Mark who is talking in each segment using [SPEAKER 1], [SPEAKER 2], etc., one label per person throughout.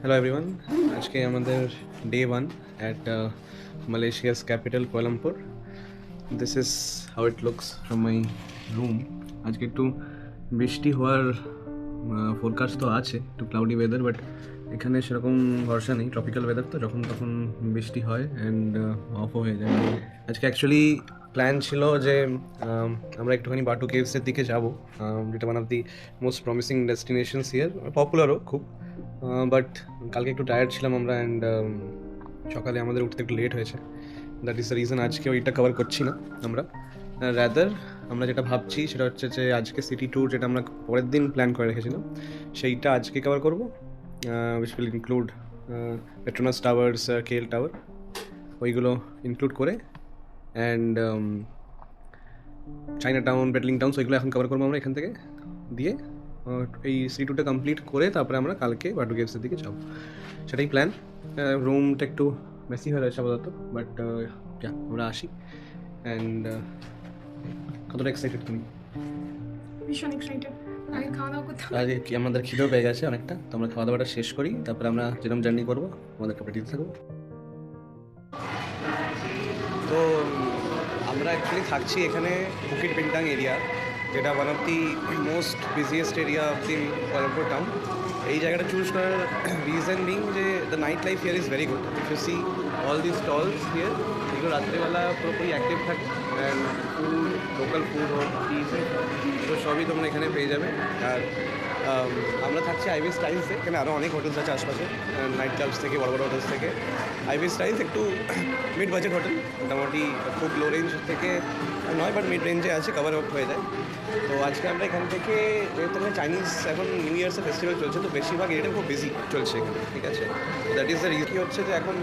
[SPEAKER 1] Hello everyone. আজকে আমাদের day 1 at Malaysia's capital Kuala Lumpur. This is how it looks from my room. আজকে একটু বৃষ্টি হওয়ার ফোরকাস্ট তো আছে, একটু ক্লাউডি ওয়েদার, বাট এখানে সেরকম ভরসা নেই। ট্রপিক্যাল ওয়েদার তো যখন তখন বৃষ্টি হয় অ্যান্ড অফও হয়ে যায়। আজকে অ্যাকচুয়ালি প্ল্যান ছিল যে আমরা একটুখানি বাটু কেভসের দিকে যাব, যেটা one of the most promising destinations here, পপুলারও খুব। বাট কালকে একটু টায়ার্ড ছিলাম আমরা, অ্যান্ড সকালে আমাদের উঠতে একটু লেট হয়েছে। দ্যাট ইজ দ্য রিজন আজকে ওইটা কভার করছি না আমরা। রাদার আমরা যেটা ভাবছি সেটা হচ্ছে যে আজকে সিটি ট্যুর, যেটা আমরা পরের দিন প্ল্যান করে রেখেছিলাম, সেইটা আজকে কভার করবো, which will include Petronas towers, KL tower, ওইগুলো ইনক্লুড করে, অ্যান্ড চাইনা টাউন, পেটলিং টাউন, ওইগুলো এখন কভার করবো আমরা এখান থেকে দিয়ে। এই সিটি ট্যুরটা কমপ্লিট করে তারপরে আমরা কালকে বাটু কেভসের দিকে যাবো, সেটাই প্ল্যান। রুমটা একটু বেশি হয়ে রয়েছে আপাতত, বাট আমরা আসি। অ্যান্ড কতটা এক্সাইটেড তুমি?
[SPEAKER 2] ভীষণ এক্সাইটেড। আগে খাওয়া দাওয়া করতে হবে।
[SPEAKER 1] আজকে কি আমাদের খিদেও পেয়ে গেছে অনেকটা, তো আমরা খাওয়া দাওয়াটা শেষ করি, তারপরে আমরা যেরকম জার্নি করবো আমাদের কাপড় দিতে থাকবো। তো আমরা অ্যাকচুয়ালি থাকছি এখানে বুকিট বিন্টাং এরিয়া, যেটা one of the most busiest area of the Kuala Lumpur town. এই জায়গাটা চুজ করার রিজন বিং যে the night life here is very good. If you see all the stalls here, এগুলো রাত্রিবেলা পুরোপুরি অ্যাক্টিভ থাকে, and food, local food হোক, cheese হোক, তো সবই তোমরা এখানে পেয়ে যাবে। আর আমরা থাকছি আইভি স্টাইলসে, এখানে আরও অনেক হোটেলস আছে আশপাশে, নাইট ক্লাবস থেকে, বড় বড় হোটেলস থেকে। আইভি স্টাইলস একটু মিড বাজেট হোটেল, মোটামুটি খুব লো রেঞ্জ থেকে নয়, বাট মিড রেঞ্জে আছে, কভার আপ হয়ে যায়। তো আজকে আমরা এখান থেকে, যেহেতু চাইনিজ এখন নিউ ইয়ার্সের ফেস্টিভ্যাল চলছে, তো বেশিরভাগ এরিয়াটা খুব বিজি চলছে এখানে, ঠিক আছে। That is the reason. কী হচ্ছে যে এখন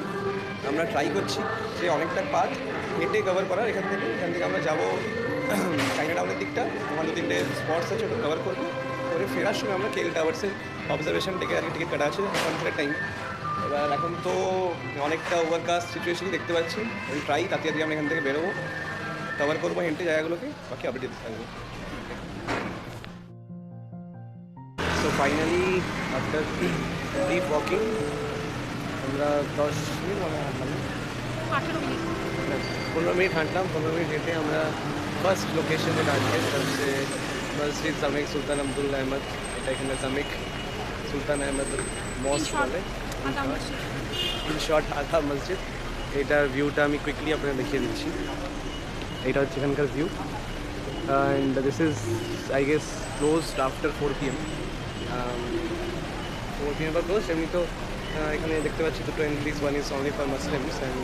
[SPEAKER 1] আমরা ট্রাই করছি যে অনেকটা পাথ হেঁটে কভার করার। এখান থেকে আমরা যাবো চাইনা টাউনের দিকটা, ওখানে 2-3টে স্পটস আছে, ওটা কভার করবো। করে ফেরার সময় আমরা কেএল টাওয়ার্সের অবজারভেশন থেকে আর টিকিট কাটা আছে কনফারেন্ট টাইম। এবার এখন তো অনেকটা ওভারকাস্ট সিচুয়েশনই দেখতে পাচ্ছি। ওই ট্রাই তাড়াতাড়ি আমরা এখান থেকে বেরোবো, কভার করবো হেঁটে জায়গাগুলোকে, বাকি আপডেট দিতে থাকবো। So finally after deep walking আমরা 10 মিনিট মনে হয় হাঁটলাম,
[SPEAKER 2] 18 মিনিট
[SPEAKER 1] 15 মিনিট হাঁটলাম। 15 মিনিট হেঁটে আমরা ফার্স্ট লোকেশন যেটা আছে সেটা হচ্ছে মসজিদ জামেক সুলতান আব্দুল আহমদ। এটা এখানে জামেক সুলতান আহমদ মস্ক বলে, ইন শর্ট আধা মসজিদ। এটার ভিউটা আমি কুইকলি আপনাকে দেখিয়ে দিচ্ছি। এটা হচ্ছে এখানকার view, and this is I guess closed after 4 PM। 4 PM বা ক্লোজ। এমনি তো এখানে দেখতে পাচ্ছি দুটো entries, one is only for Muslims, and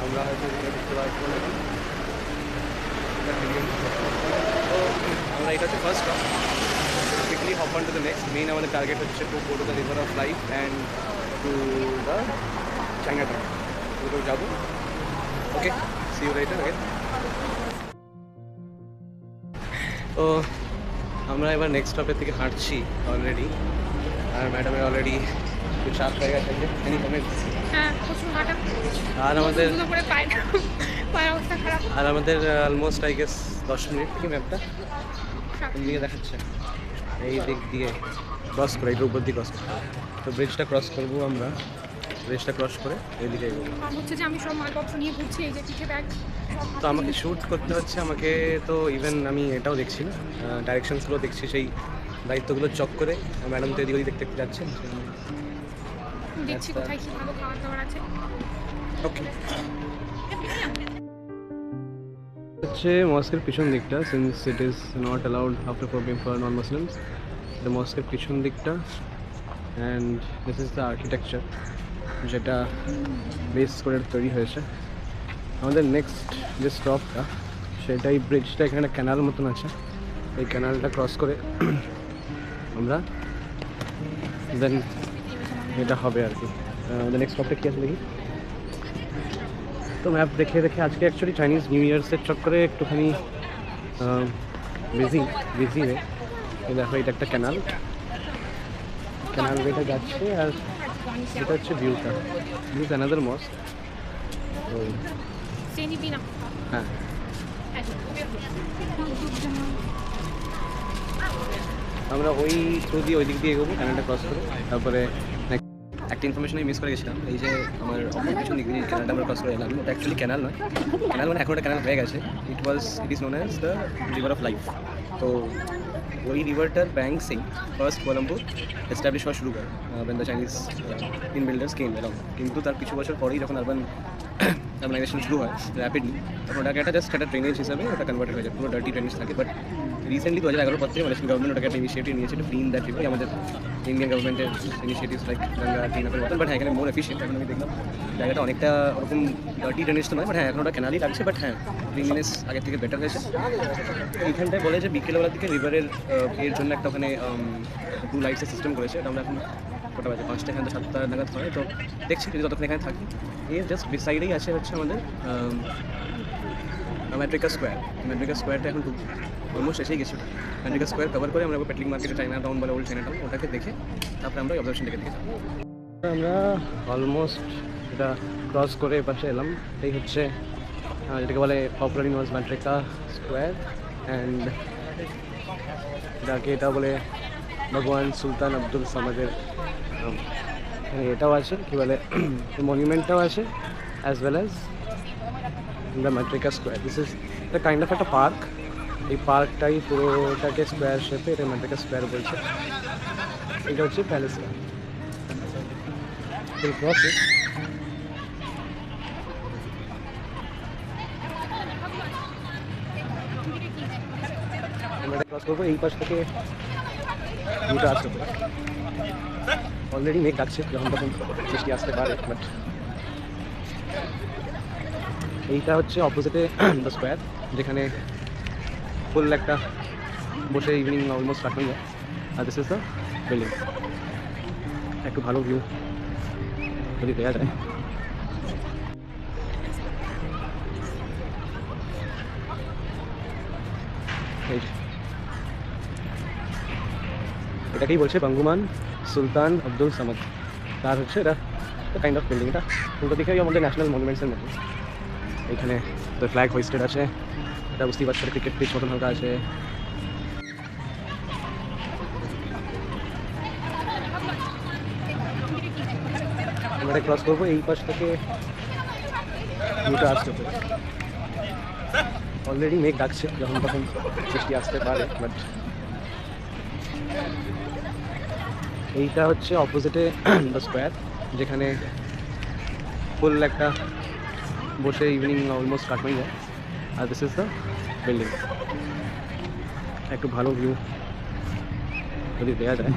[SPEAKER 1] আমরা হয়তো দেখতে পাচ্ছি না। তো আমরা এটা হচ্ছে first stop, quickly hop on to the next. Main আমাদের টার্গেট হচ্ছে to go to the river of life and to the China town, ওগুলো যাবো। ওকে, সি ইউ লেটার। ওকে, তো আমরা এবার নেক্সট স্টপের থেকে হাঁটছি অলরেডি, আর ম্যাডামের অলরেডি একটু চাপ হয়ে গেছে। Any comments?
[SPEAKER 2] হ্যাঁ, প্রচুর হাঁটা।
[SPEAKER 1] আর আমাদের
[SPEAKER 2] করে পায়ের অবস্থা খারাপ।
[SPEAKER 1] অলমোস্ট আই গেস 10 মিনিট থেকে ম্যাপটা কোন দিকে দেখাচ্ছে, এই দিক দিয়ে ক্রস করে, এটার উপর দিয়ে ক্রস করতে হবে। তো ব্রিজটা ক্রস করবো আমরা, ব্রিজটা ক্রস করে এইদিকে এগোবো।
[SPEAKER 2] হচ্ছে যে আমি সব মালপত্র নিয়ে ঘুরছি, এই যে পিঠে ব্যাগ।
[SPEAKER 1] তো আমাকে শ্যুট করতে হচ্ছে, আমাকে তো ইভেন আমি এটাও দেখছি না, ডাইরেকশনসগুলো দেখছি, সেই দায়িত্বগুলো চক করে। ম্যাডাম তো এদিক ওদিক দেখতে দেখতে যাচ্ছেন,
[SPEAKER 2] দেখছি কোথায় কি ভালো খাবার দাবার আছে।
[SPEAKER 1] ওকে। হচ্ছে মস্কের পিছন দিকটা, since it is not allowed after 4 PM for non Muslims. এটা মস্কের পিছন দিকটা, and this is the architecture যেটা বেস করে তৈরি হয়েছে। আমাদের নেক্সট যে স্টপটা সেটাই ব্রিজটা, এখানে একটা ক্যানাল মতন আছে, এই ক্যানালটা ক্রস করে আমরা দেন এটা হবে আর কি। আমাদের নেক্সট স্টপটা কী আছে দেখি। তো ম্যাপ দেখে দেখে আজকে অ্যাকচুয়ালি চাইনিজ নিউ ইয়ার্সের চক্করে একটুখানি বিজি হয়ে, দেখো এটা একটা ক্যানাল বেটা যাচ্ছে, আর এটা হচ্ছে ভিউটা, ভিউ অ্যানাদার মস্ক। তো হ্যাঁ, আমরা ওই থ্রু দিয়ে ওই দিক দিয়ে এগোবো, ক্যানালটা ক্রস করে, তারপরে
[SPEAKER 3] একটা ইনফরমেশন আমি মিস করে গেছিলাম। এই যে আমার অপর পিছন দিক দিয়ে ক্যানালটা আমরা ক্রস করে এলাম, ওটা অ্যাকচুয়ালি ক্যানাল নয়, ক্যানাল মানে এখন ওটা ক্যানাল হয়ে গেছে। It is known as the river of life. তো ওই রিভারটার ব্যাঙ্কসেই ফার্স্ট কোলাম্বো এস্টাবলিশ হওয়া শুরু করে when the Chinese in builders came along। কিন্তু তার কিছু বছর পরেই যখন আরবানাইজেশন শুরু হয় র্যাপিডলি, তখন ওটাকে একটা জাস্ট একটা ড্রেনেজ হিসাবে ওটা কনভার্টেড হয়ে যায়, পুরো ডার্টি ড্রেনেজ থাকে। বাট রিসেন্টলি 2011 পর থেকে মালয়েশিয়ান গভর্নমেন্ট ওটাকে একটা ইনিশিয়েটিভ নিয়েছে টু ক্লিন দ্যাট রিভার। আমাদের ইন্ডিয়ান গভর্নমেন্টের ইনিশিয়েটিভস লাইক গঙ্গা ক্লিন আপের মতন, বাট হ্যাঁ এখানে মোর এফিসিয়েন্ট। এখন আমি দেখলাম জায়গাটা অনেকটা ওরকম ডার্টি ড্রেনেজ তো নয়, বাট হ্যাঁ এখন ওটা ক্যানালই লাগছে, বাট হ্যাঁ ক্লিননেস আগের থেকে বেটার হয়েছে। এইখানটায় বলে যে বিকেলবেলার দিকে রিভারের এর জন্য একটা ওখানে ব্লু লাইটসের সিস্টেম করেছে। এটা আমরা এখন কটা বাজে 5টা, এখান থেকে 7টা নাগাদ হয়। তো দেখছি যদি ততক্ষণ এখানে থাকি। এর জাস্ট বিসাইডেই আছে হচ্ছে আমাদের ম্যাট্রিকা স্কোয়ার। ম্যাট্রিকা স্কোয়ারটা এখন খুব অলমোস্ট এসেই গেছে। ম্যাট্রিকা স্কোয়ার কভার করে আমরা পেটলিং মার্কেটে চাইনা টাউন বলে ওল্ড চাইনা টাউন, ওটাকে দেখে তারপরে আমরা অবজারভেশন দেখে যাবো। আমরা অলমোস্ট এটা ক্রস করে এপাশে এলাম। এই হচ্ছে যেটাকে বলে popularly known as Merdeka Square, and যাকে এটা বলে ভগবান সুলতান আব্দুল সামাদের এটাও আছে, কী বলে মনিউমেন্টটাও আছে, as well as the Merdeka Square. This is the kind of একটা পার্ক। এই পার্কটাই পুরোটাকে স্কোয়ার শেপে, এটা ম্যাট্রিকা স্কোয়ার বলছে। এটা হচ্ছে প্যালেস। আমরা ক্রস করবো এই পাশ থেকে দুটো আসতে পারে। অলরেডি মেঘ ডাকছে, যখন তখন বৃষ্টি আসতে পারে। বাট এইটা হচ্ছে অপোজিটে দ্য স্কোয়ার, যেখানে ফুল একটা বসে ইভিনিং অলমোস্ট কাটানো যায়। আর দিস ইজ দ্য বিল্ডিং। একটু ভালো ভিউ যদি দেওয়া যায়। এটাকেই বলছে বঙ্গমান সুলতান আব্দুল সামাদ। তার হচ্ছে এটা কাইন্ড অফ বিল্ডিং। এটা উল্টো দিকেই আমাদের ন্যাশনাল মনুমেন্টসের মধ্যে। এইখানে তো ফ্ল্যাগ হোয়েস্টেড আছে, এটা বুঝতেই পারছে ক্রিকেট পিচ মতন হালকা আছে। আমরা এটা ক্রস করবো এই পাশ থেকে দুটো আসতে পারে। অলরেডি মেঘ ডাকছে, যখন তখন বৃষ্টি আসতে পারে। বাট এইটা হচ্ছে অপোজিটে দ্য স্কোয়ার, যেখানে ফুল একটা বসে ইভিনিং অলমোস্ট কাটানো যায়। আর দিস ইজ দ্য বিল্ডিং। একটু ভালো ভিউ যদি দেওয়া যায়।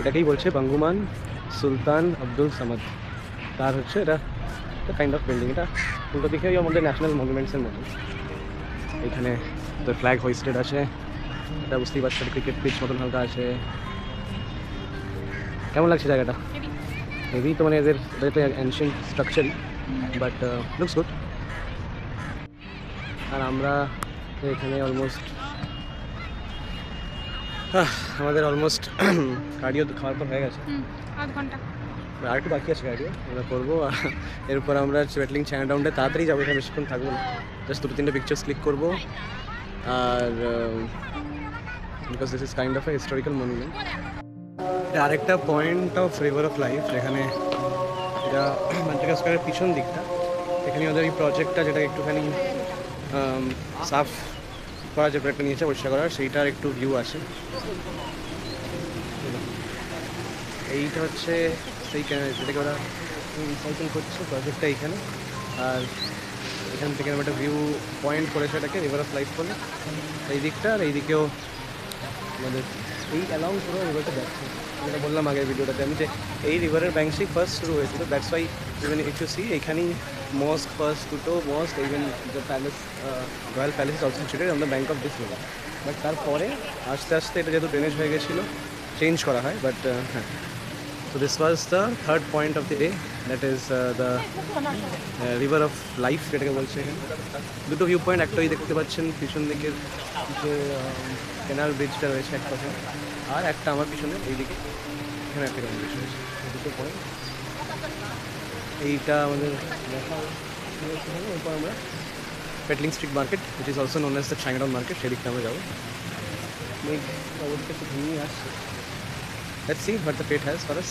[SPEAKER 3] এটাকেই বলছে বঙ্গমান সুলতান আব্দুল সামাদ। তার হচ্ছে এটা কাইন্ড অফ বিল্ডিং। এটা উল্টো দিকেই আমাদের ন্যাশনাল মনুমেন্টসের মধ্যে। এখানে তো ফ্ল্যাগ হোয়েস্টেড আছে, এটা বুঝতেই পারছে ক্রিকেট পিচ মতন হালকা আছে। কেমন লাগছে জায়গাটা? হেভি তো, মানে এদের তো অ্যানশিয়েন্ট স্ট্রাকচারই, বাট লুকস গুড। আর আমরা এখানে অলমোস্ট আমাদের অলমোস্ট কার্ডিও খাওয়ার পর হয়ে গেছে,
[SPEAKER 2] আধ ঘন্টা
[SPEAKER 3] আর একটু বাকি আছে কার্ডিও আমরা করবো। এরপর আমরা পেটলিং চায়না টাউনটা তাড়াতাড়ি যাবো, এখানে বেশিক্ষণ থাকবো না, জাস্ট 2-3টে পিকচার্স ক্লিক করবো। আর because this is kind of a historical monument. এটা আরেকটা point of river of life, যেখানে এটা ম্যাট্রিকা স্কোয়ারের পিছন দিকটা, এখানে ওদের এই প্রজেক্টটা যেটা একটুখানি সাফ করা, যে প্রজেক্টটা নিয়েছে পরিষ্কার করার, সেইটার একটু ভিউ আছে। এইটা হচ্ছে সেই যেটাকে ওরা রিসাইকেল করছে প্রজেক্টটা এইখানে। আর এখান থেকে একটা ভিউ পয়েন্ট করেছে এটাকে রিভার অফ লাইফ বলে এই দিকটা। আর এই দিকেও আমাদের এই অ্যালাউং পুরো রিভারটা যাচ্ছে, যেটা বললাম আগের ভিডিওটাতে আমি, যে এই রিভারের ব্যাঙ্কসেই ফার্স্ট শুরু হয়েছিল। That's why even if you see এইখানেই মস্ক, ফার্স্ট দুটো mosque, even the palace, royal palace is also situated on the bank of this river. But তারপরে আস্তে আস্তে এটা যেহেতু ড্রেনেজ হয়ে গেছিলো চেঞ্জ করা হয়। বাট হ্যাঁ, so this was the third point of the day, that is the river of life যেটাকে বলছে। এখানে দুটো ভিউ পয়েন্ট, একটা ওই দেখতে পাচ্ছেন পিছন দিকের যে ক্যানাল ব্রিজটা রয়েছে এক পাশে, আর একটা আমার পিছনে এইদিকে এখানে একটা ক্যানাল ব্রিজ রয়েছে। দুটো পয়েন্ট এইটা আমাদের দেখা এরপর আমরা Petaling street market which is also known as the Chinatown market সেদিকটা আমরা যাবো মেঘ অবস্থা একটু ঘুমিয়ে আসছে let's see what the pet has for us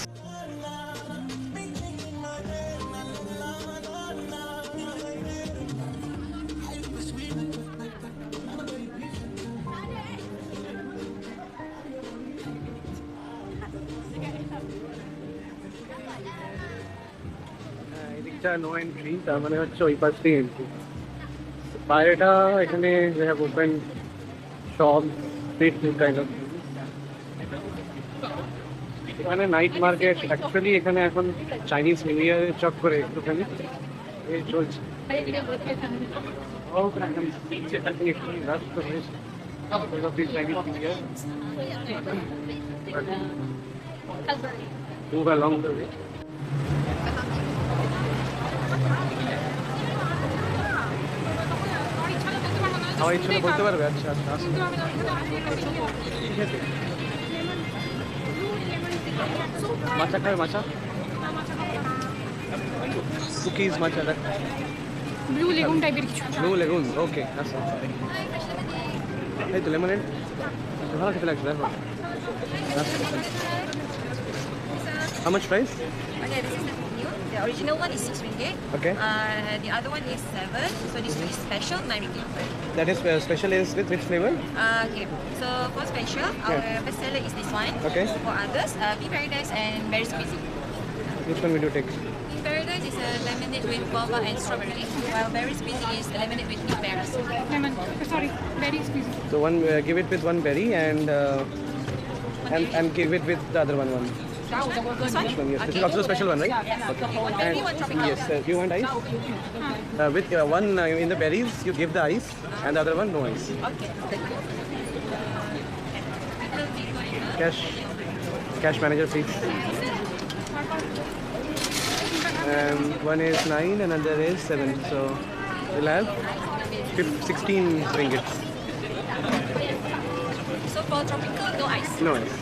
[SPEAKER 3] এদিকটা নো এন্ট্রি তার মানে হচ্ছে ওই পাশ থেকে এন্ট্রি বাইরেটা এখানে they have opened shop street food kind of এখানে নাইট মার্কেট অ্যাকচুয়ালি এখানে এখন চাইনিজ নিউ ইয়ারের চক্করে একটুখানি এই চলছে একটু রাস্ত হয়েছে Chinese new year move along the way আমার ইচ্ছা হলে বলতে পারবে আচ্ছা আচ্ছা আসুন ঠিক আছে মাচা খাবে মাচা কুকিজ মাচা দেখ
[SPEAKER 2] ব্লু লেগুন টাইপের কিছু
[SPEAKER 3] ব্লু লেগুন ওকে আচ্ছা এই তো লেমনেড ভালো খেতে লাগছে দেখো How much price?
[SPEAKER 4] Okay, this is the menu. The original one is 6 ringgit.
[SPEAKER 3] Okay.
[SPEAKER 4] The other one is 7. So this one is special, 9 ringgit.
[SPEAKER 3] That is special is with which flavor?
[SPEAKER 4] Okay. So for special, our best seller is this one.
[SPEAKER 3] Okay.
[SPEAKER 4] For others, Bee Paradise and Berry Squeezy.
[SPEAKER 3] Which one will you take?
[SPEAKER 4] Bee Paradise is a lemonade with guava and strawberry, while Berry Squeezy is a lemonade with pink berries.
[SPEAKER 2] Lemon sorry very squeegee
[SPEAKER 3] So one give it with one berry and give it with the other one.
[SPEAKER 4] This one?
[SPEAKER 3] Which one? Yes. This is also a special one, right? Okay.
[SPEAKER 4] Berry one tropical.
[SPEAKER 3] Yes. Do you want ice? With one in the berries, you give the ice, and the other one no ice.
[SPEAKER 4] Okay. Thank you.
[SPEAKER 3] Cash manager, please. One is 9, another is 7. So we'll have 16 ringgit.
[SPEAKER 4] So for tropical, no ice.
[SPEAKER 3] No ice.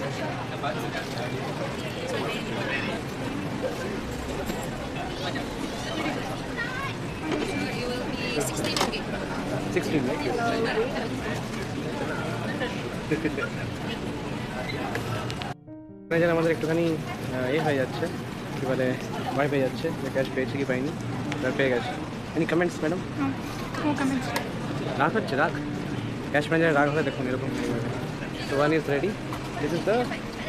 [SPEAKER 4] It will be 16 ringgit.
[SPEAKER 3] 16, right? Manager আমাদের একটুখানি হয়ে যাচ্ছে কী বলে ভয় পেয়ে যাচ্ছে যে cash পেয়েছে কি পাইনি এবার পেয়ে গেছে any comments madam
[SPEAKER 2] no comments
[SPEAKER 3] রাগ হচ্ছে রাগ ক্যাশ ম্যানেজার রাগ হলে দেখুন এরকম তো one is ready this is the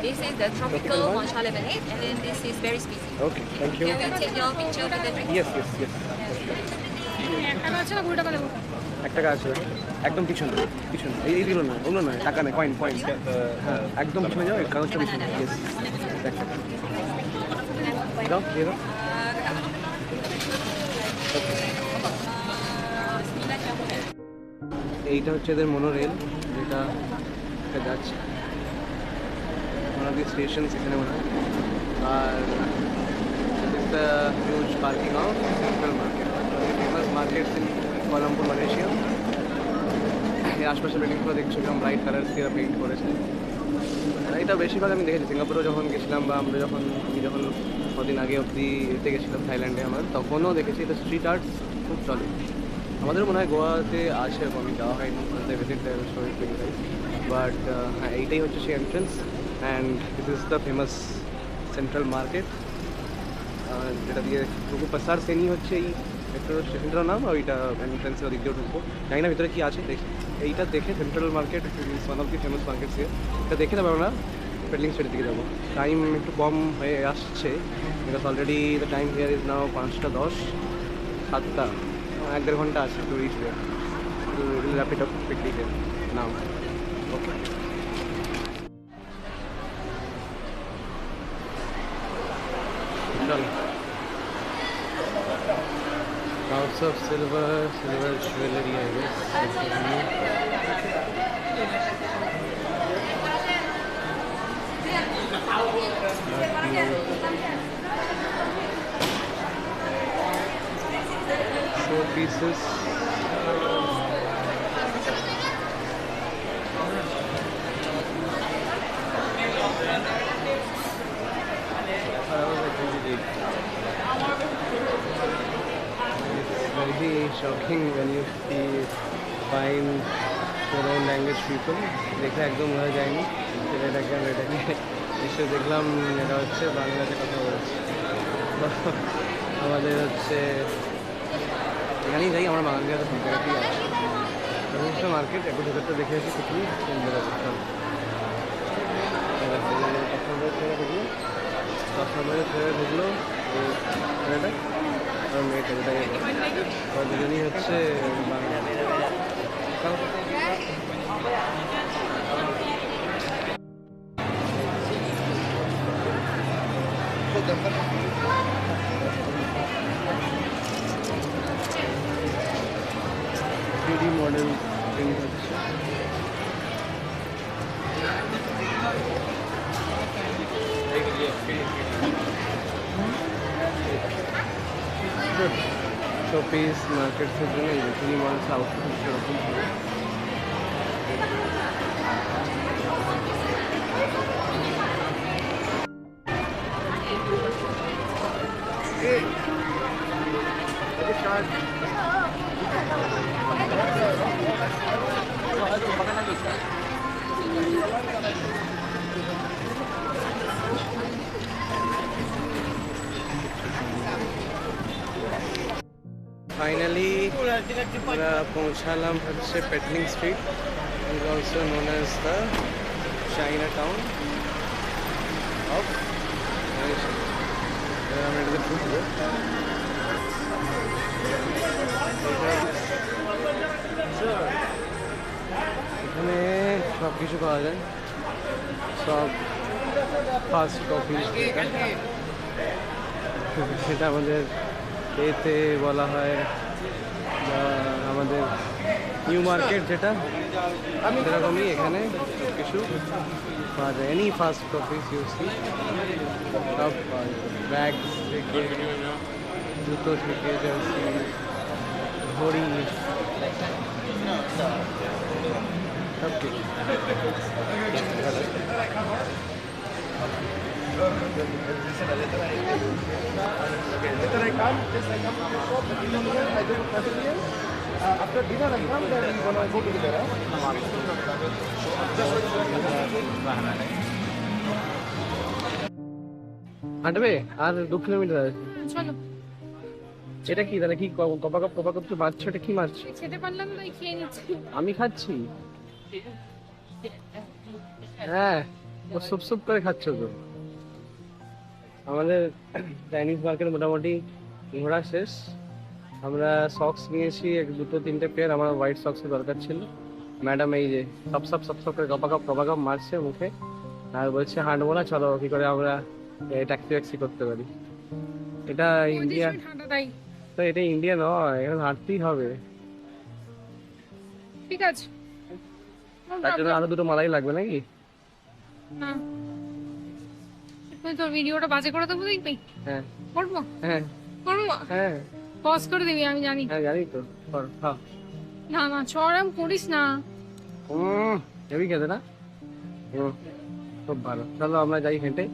[SPEAKER 4] This is the tropical matcha lemonade, and then this is berry squeezy.
[SPEAKER 3] Okay thank you
[SPEAKER 4] Can we take your picture with the drink?
[SPEAKER 3] Yes yes yes
[SPEAKER 2] একটা আছে না 20 টাকা দেবো
[SPEAKER 3] 1 টাকা আছে একদম পিছনে পিছনে এই দিল না ওগুলো না টাকা নেই কয়েন কয়েন হ্যাঁ একদম পিছনে যাও এই কাগজটা পিছনে ইয়েস 1 টাকা দাও দিয়ে দাও এইটা হচ্ছে এদের মনোরেল যেটা যাচ্ছে one of the stations এখানে মনে হয় আর it's the huge parking of central market famous markets in Kuala Lumpur, Malaysia এই আশপাশের বিল্ডিংগুলো দেখছো কিরকম ব্রাইট কালার দিয়ে পেইন্ট করেছে এটা বেশিরভাগ আমি দেখেছি সিঙ্গাপুরেও যখন গেছিলাম বা আমি যখন কদিন আগে অবধি এতে গেছিলাম থাইল্যান্ডে আমার তখনও দেখেছি এটা স্ট্রিট আর্ট খুব চলে আমাদের মনে হয় গোয়াতে আছে আমি যাওয়া হয়নি ভিজিট বাট হ্যাঁ এইটাই হচ্ছে সেই entrance and this is the famous central market যেটা দিয়ে ঢুকু পাসার সেনি হচ্ছে এই মেট্রো স্টেশনটার নাম ওইটা এন্ট্রেন্সের ওদিক দিয়ে ঢুকবো জানি না ভিতরে কী আছে দেখি এইটা দেখে central market is one of the famous markets here এটা দেখে তারপর আমরা পেটলিং স্ট্রিটের দিকে যাবো টাইম একটু কম হয়ে আসছে because already the time here is now 5:10 7টা 1-1.5 ঘন্টা আছে to reach here to wrap it up quickly here now okay চলো House of silver jewelry, I guess. Four pieces. That was like really big.
[SPEAKER 1] shocking when you see find your own language people. দেখে একদম বোঝা যায়নি ছেলেটাকে আর এটাকে এসে দেখলাম এটা হচ্ছে বাংলাতে কথা বলছে। আমাদের হচ্ছে এখানেই যাই আমরা বাঙালি হাতে ফোনটাকেই আছে সমস্ত মার্কেট একটু ভেতরটা দেখে আসি কিছুই সুন্দর আছে ছেড়ে ঢুকলো ছেলেটা আর মেয়েটা যেটাকে দুজনই হচ্ছে বাংলা। থ্রিডি মডেল প্রিন্ট হচ্ছে শোপিস মার্কেটসের জন্য এই থ্রিডি মডেল সাউথ সেরকম ফাইনালি আমরা পৌঁছালাম হচ্ছে Petaling street is also known as the Chinatown of আমরা এটাতে ঢুকবো। এখানে সব কিছু পাওয়া যায় সব ফাস্ট কফি সেটা আমাদের এতে বলা হয় আমাদের নিউ মার্কেট যেটা সেরকমই এখানে সব কিছু পাওয়া যায় এনি ফাস্ট কফি ইউসি সব পাওয়া যায় ব্যাগস থেকে জুতো থেকে জার্সি ঘড়ি সব কিছু
[SPEAKER 5] After dinner and come, then we're gonna go together.
[SPEAKER 1] হাঁটবে আর 2 কিলোমিটার আছে।
[SPEAKER 2] চলো
[SPEAKER 1] এটা কি তাহলে কি কপাকপ তো মারছো এটা কি মারছো?
[SPEAKER 2] খেতে পারলাম না খেয়ে নিচ্ছি।
[SPEAKER 1] আমি খাচ্ছি হ্যাঁ ও সুপ করে খাচ্ছ তো। আমাদের চাইনিজ মার্কেট মোটামুটি ঘোরা শেষ। আমরা সক্স নিয়েছি 2-3টে পেয়ার আমার হোয়াইট সক্সের দরকার ছিল। ম্যাডাম এই যে সব করে কপাকপ মারছে মুখে আর বলছে হাঁটবো না চলো কি করে আমরা ট্যাক্সি করতে পারি। এটা ইন্ডিয়া তো এটা ইন্ডিয়া নয় এখানে হাঁটতেই হবে।
[SPEAKER 2] ঠিক আছে
[SPEAKER 1] তার জন্য আরো 2টো মালাই লাগবে নাকি?
[SPEAKER 2] না তুই তোর ভিডিওটা বাজে করে দেবো দেখবি?
[SPEAKER 1] হ্যাঁ
[SPEAKER 2] করবো
[SPEAKER 1] হ্যাঁ
[SPEAKER 2] করবো
[SPEAKER 1] হ্যাঁ
[SPEAKER 2] পজ করে দিবি আমি জানি।
[SPEAKER 1] হ্যাঁ জানি তো হ্যাঁ
[SPEAKER 2] না চড়াম করিস না।
[SPEAKER 1] হেভি খেতে না খুব ভালো। চলো আমরা যাই হেঁটে।